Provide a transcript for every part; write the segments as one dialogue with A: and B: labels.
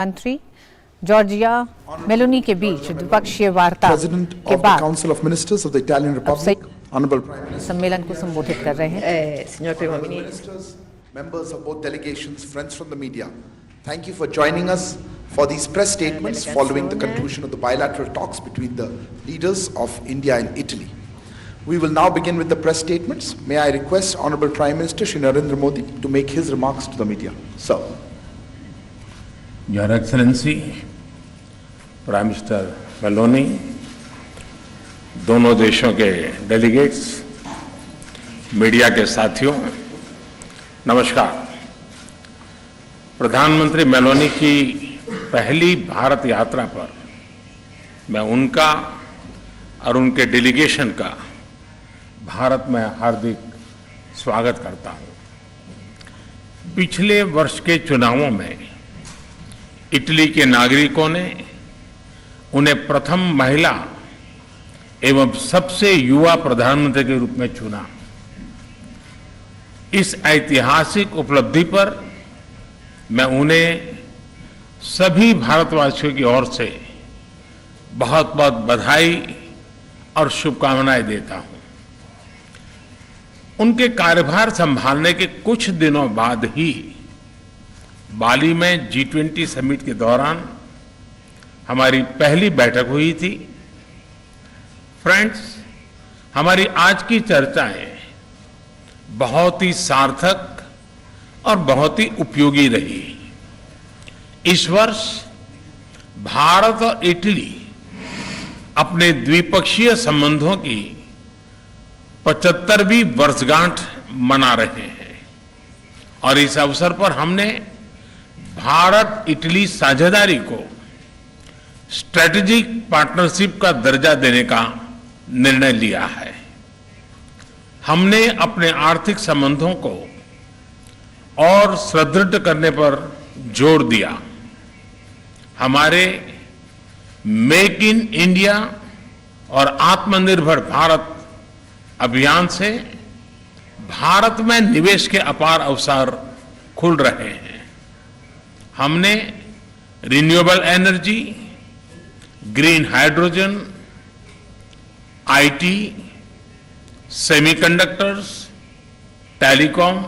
A: मंत्री Giorgia Meloni के बीच द्विपक्षीय वार्ता के बाद
B: Council of Ministers of the Italian Republic, Honorable Prime Minister,
A: सम्मेलन को संबोधित कर रहे हैं।
C: Signor Primo Ministro,
B: Ministers, members of both delegations, friends from the media, thank you for joining us for these press statements following the conclusion of the bilateral talks between the leaders of India and Italy. We will now begin with the press statements. May I request Honorable Prime Minister Shri Narendra Modi to make his remarks to the media. Sir.
D: Your Excellency, Prime Minister Meloni, दोनों देशों के delegates, media के साथियों, नमस्कार। प्रधानमंत्री Meloni की पहली भारत यात्रा पर मैं उनका और उनके डेलीगेशन का भारत में हार्दिक स्वागत करता हूं। पिछले वर्ष के चुनावों में इटली के नागरिकों ने उन्हें प्रथम महिला एवं सबसे युवा प्रधानमंत्री के रूप में चुना। इस ऐतिहासिक उपलब्धि पर मैं उन्हें सभी भारतवासियों की ओर से बहुत बहुत बधाई और शुभकामनाएं देता हूं। उनके कार्यभार संभालने के कुछ दिनों बाद ही बाली में G20 समिट के दौरान हमारी पहली बैठक हुई थी। फ्रेंड्स, हमारी आज की चर्चाएं बहुत ही सार्थक और बहुत ही उपयोगी रही। इस वर्ष भारत और इटली अपने द्विपक्षीय संबंधों की 75वीं वर्षगांठ मना रहे हैं और इस अवसर पर हमने भारत इटली साझेदारी को स्ट्रेटेजिक पार्टनरशिप का दर्जा देने का निर्णय लिया है। हमने अपने आर्थिक संबंधों को और सुदृढ़ करने पर जोर दिया। हमारे मेक इन इंडिया और आत्मनिर्भर भारत अभियान से भारत में निवेश के अपार अवसर खुल रहे हैं। हमने renewable energy, green hydrogen, IT, semiconductors, telecom,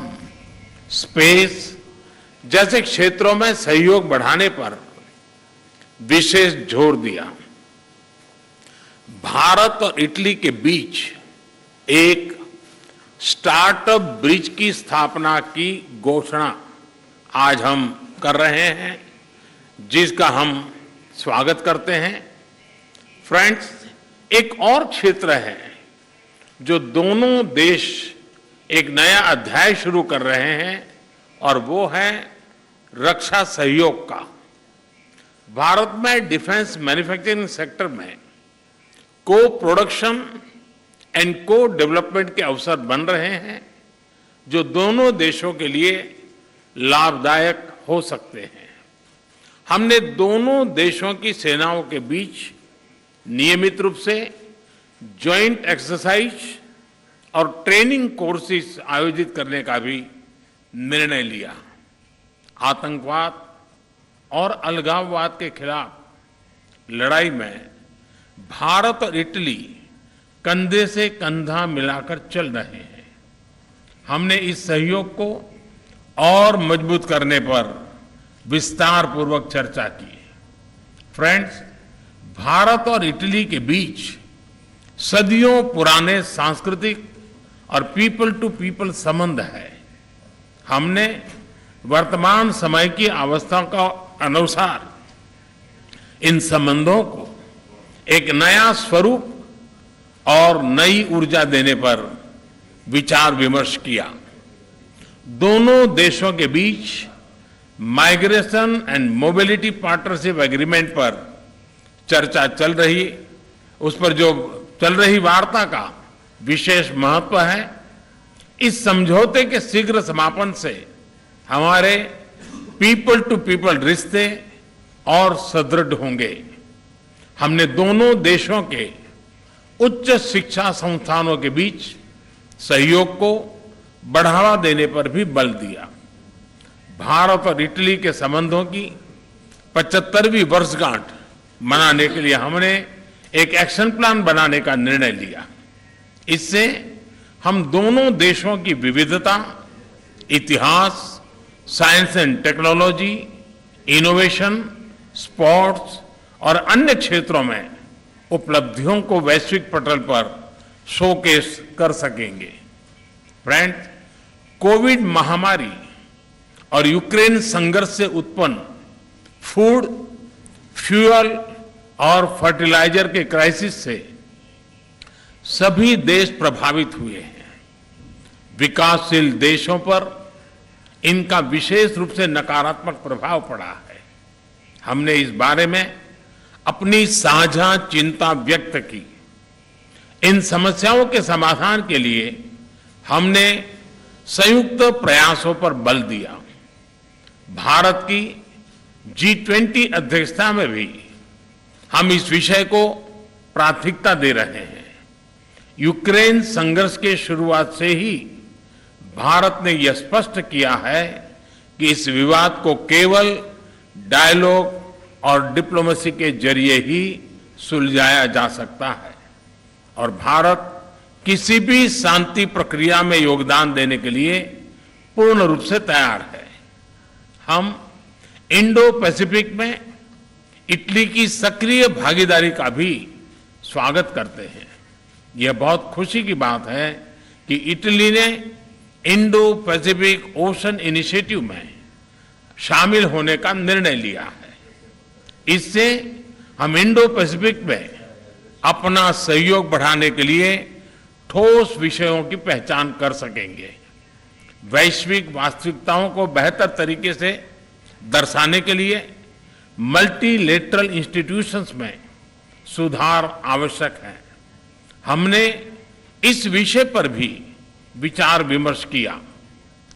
D: space जैसे क्षेत्रों में सहयोग बढ़ाने पर विशेष जोर दिया। भारत और इटली के बीच एक स्टार्टअप ब्रिज की स्थापना की घोषणा आज हम कर रहे हैं, जिसका हम स्वागत करते हैं। फ्रेंड्स, एक और क्षेत्र है जो दोनों देश एक नया अध्याय शुरू कर रहे हैं और वो है रक्षा सहयोग का। भारत में डिफेंस मैन्युफैक्चरिंग सेक्टर में को प्रोडक्शन एंड को डेवलपमेंट के अवसर बन रहे हैं जो दोनों देशों के लिए लाभदायक हो सकते हैं। हमने दोनों देशों की सेनाओं के बीच नियमित रूप से जॉइंट एक्सरसाइज और ट्रेनिंग कोर्सेज आयोजित करने का भी निर्णय लिया। आतंकवाद और अलगाववाद के खिलाफ लड़ाई में भारत और इटली कंधे से कंधा मिलाकर चल रहे हैं। हमने इस सहयोग को और मजबूत करने पर विस्तार पूर्वक चर्चा की। फ्रेंड्स, भारत और इटली के बीच सदियों पुराने सांस्कृतिक और पीपल टू पीपल संबंध है। हमने वर्तमान समय की अवस्था का अनुसार इन संबंधों को एक नया स्वरूप और नई ऊर्जा देने पर विचार विमर्श किया। दोनों देशों के बीच migration and mobility partnership agreement पर चर्चा चल रही, उस पर जो चल रही वार्ता का विशेष महत्व है। इस समझौते के शीघ्र समापन से हमारे पीपल टू पीपल रिश्ते और सुदृढ़ होंगे। हमने दोनों देशों के उच्च शिक्षा संस्थानों के बीच सहयोग को बढ़ावा देने पर भी बल दिया। भारत और इटली के संबंधों की 75वीं वर्षगांठ मनाने के लिए हमने एक एक्शन प्लान बनाने का निर्णय लिया। इससे हम दोनों देशों की विविधता, इतिहास, science and technology, innovation, sports और अन्य क्षेत्रों में उपलब्धियों को वैश्विक पटल पर शोकेस कर सकेंगे। फ्रेंड्स, कोविड महामारी और यूक्रेन संघर्ष से उत्पन्न फूड, फ्यूल और फर्टिलाइजर के क्राइसिस से सभी देश प्रभावित हुए हैं। विकासशील देशों पर इनका विशेष रूप से नकारात्मक प्रभाव पड़ा है। हमने इस बारे में अपनी साझा चिंता व्यक्त की। इन समस्याओं के समाधान के लिए हमने संयुक्त प्रयासों पर बल दिया। भारत की G20 अध्यक्षता में भी हम इस विषय को प्राथमिकता दे रहे हैं। यूक्रेन संघर्ष के शुरुआत से ही भारत ने यह स्पष्ट किया है कि इस विवाद को केवल डायलॉग और डिप्लोमेसी के जरिए ही सुलझाया जा सकता है और भारत किसी भी शांति प्रक्रिया में योगदान देने के लिए पूर्ण रूप से तैयार है। हम इंडो पैसिफिक में इटली की सक्रिय भागीदारी का भी स्वागत करते हैं। यह बहुत खुशी की बात है कि इटली ने इंडो पैसिफिक ओशन इनिशिएटिव में शामिल होने का निर्णय लिया है। इससे हम इंडो पैसिफिक में अपना सहयोग बढ़ाने के लिए ठोस विषयों की पहचान कर सकेंगे। वैश्विक वास्तविकताओं को बेहतर तरीके से दर्शाने के लिए मल्टीलेटरल इंस्टीट्यूशंस में सुधार आवश्यक है। हमने इस विषय पर भी विचार विमर्श किया।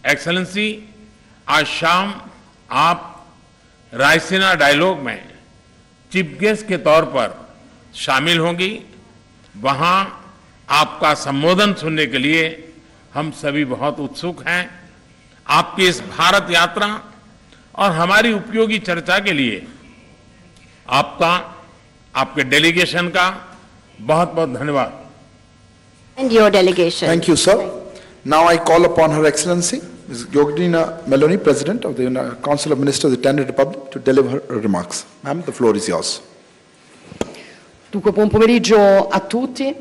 D: एक्सेलेंसी, आज शाम आप रायसीना डायलॉग में चीफ गेस्ट के तौर पर शामिल होंगी। वहां आपका संबोधन सुनने के लिए हम सभी बहुत उत्सुक हैं। आपकी इस भारत यात्रा और हमारी उपयोगी चर्चा के लिए आपका, आपके डेलीगेशन का बहुत बहुत धन्यवाद।
C: And your delegation.
B: Thank you, sir. Now I call upon Her Excellency, Ms. Georgina Meloni, President of the Council of Ministers of the Italian Republic, to deliver her remarks. Ma'am, the floor is yours.
C: Dunque, buon pomeriggio a tutti.